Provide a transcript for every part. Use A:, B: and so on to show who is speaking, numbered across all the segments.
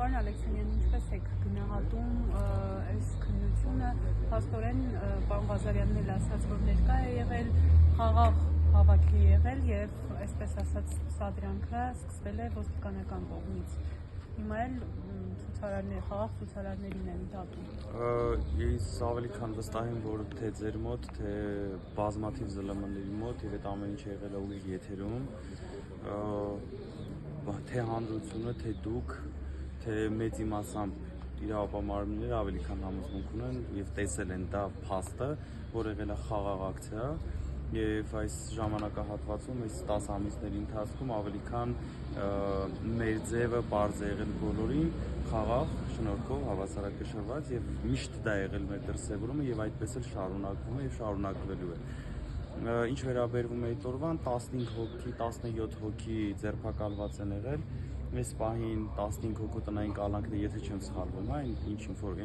A: Պարոն Ալեքսանյան, ինչպես եք գնահատում այս քննությունը, փաստորեն պարոն Ղազարյանն էլ ասաց, որ ներկա է եղել, խաղաղ հավաք է եղել եւ այսպես ասած սադրանքը սկսվել է ոստիկանական կողմից։ Հիմա էլ խաղաղ ցուցարարներին են դատում։
B: Ես ավելի քան վստահ եմ, որ թե ձեր մոտ, թե բազմաթիվ ԶԼՄ-ների մոտ եւ այդ ամեն ինչը եղել է ուղիղ եթերում, թե հանրությունը, թե դուք, թե մեծ իմաստամբ իրավապահ ավելի քան համոզմունք ունեն եւ տեսել են դա փաստը, որ եղել է խաղաղ ակցիա եւ այս ժամանակահատվածում, այս 10 ամիսների ընթացքում ավելի քան մեր ձևը բարձ է եղել բոլորին, խաղաղ, շնորհքով, հավասարակշռված եւ միշտ դա եղել մեր դրսեւորումը եւ այդպես էլ շարունակվում է եւ շարունակվելու է։ Ինչ վերաբերվում է այդ օրվան, 15 հոգի, 17 հոգի ձերբակալված են եղել։ Այս պահին 15 հոգու տնային կալանքն է, եթե չեմ սխալվում, այն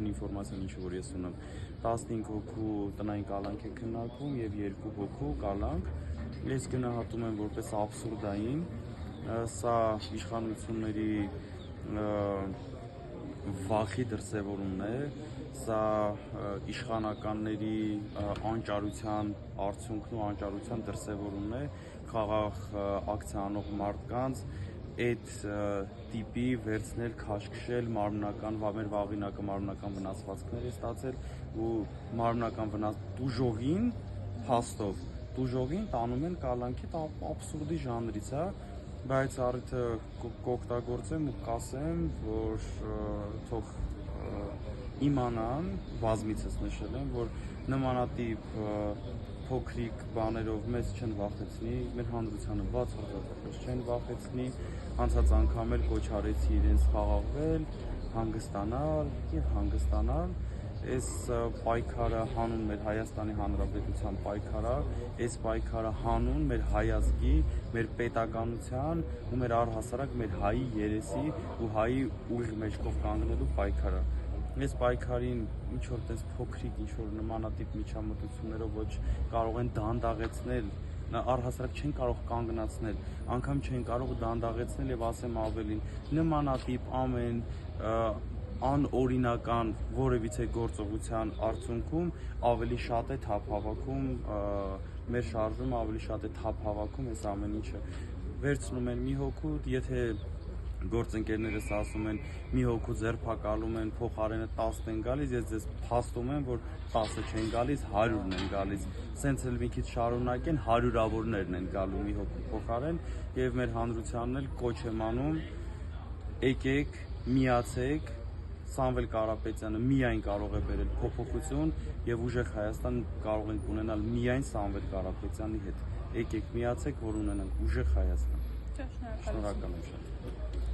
B: ինֆորմացիան, ինչը որ ես ունեմ, 15 հոգու տնային կալանք է քննարկվում եւ 2 հոգու կալանք։ Ես գնահատում եմ որպես աբսուրդային, սա իշխանությունների վախի դրսևորումն է, սա իշխանականների անճարության արդյունքն ու անճարության դրսևորումն է, խաղաղ ակցիա անող մարդկանց այդ տիպի վերցնել, քաշքշել մարմնական, մեր վաղինակը մարմնական վնասվածքներ է ստացել ու մարմնական տուժողին փաստով, տուժողին տանում են կալանքի, դա աբսուրդի ժանրից է, բայց առիթը կօգտագործեմ ու կասեմ, որ թող իմանան, բազմիցս նշել եմ, որ նմանատիպ փոքրիկ բաներով մեզ չեն վախեցնի, մեր հանրությանը բացարձակապես չեն վախեցնի, անցած անգամ էլ կոչ արեցի իրենց խաղաղվել, հանգստանալ եւ հանգստանալ, այս պայքարը հանուն մեր Հայաստանի Հանրապետության պայքարը, այս պայքարը հանուն մեր հայազգի, մեր պետականության ու մեր առհասարակ մեր հայի երեսի ու հայի ուղիղ մեջքով կանգնելու պայքարը։ Այս պայքարին ինչ որ տես փոքրիկ, ինչ որ նմանատիպ միջամտություններով ոչ կարող են դանդաղեցնել, առհասարակ չեն կարող կանգնացնել, անգամ չեն կարող դանդաղեցնել եւ ասեմ ավելին, նմանատիպ ամեն անօրինական որևիցե գործողության արդյունքում ավելի շատ է թափ հավաքում մեր շարժումը, ավելի շատ է թափ հավաքում այս ամեն ինչը։ Վերցնում են մի հոգու, եթե գործընկերներս ասում են մի հոգու ձերբակալում են, փոխարենը 10 են գալիս, ես ձեզ փաստում եմ, որ 10-ը չեն գալիս, 100-ն են գալիս, սենց էլ մի քիչ շարունակեն, հարյուրավորներն են գալու մի հոգու փոխարեն եւ մեր հանրությանն էլ կոչ եմ անում, եկեք, միացեք, Սամվել Կարապետյանը միայն կարող է բերել փոփոխություն եւ ուժեղ Հայաստան կարող ենք ունենալ միայն Սամվել Կարապետյանի հետ։ Եկեք միացեք, որ ունենանք ուժեղ Հայաստան։
A: Շնորհակալ եմ։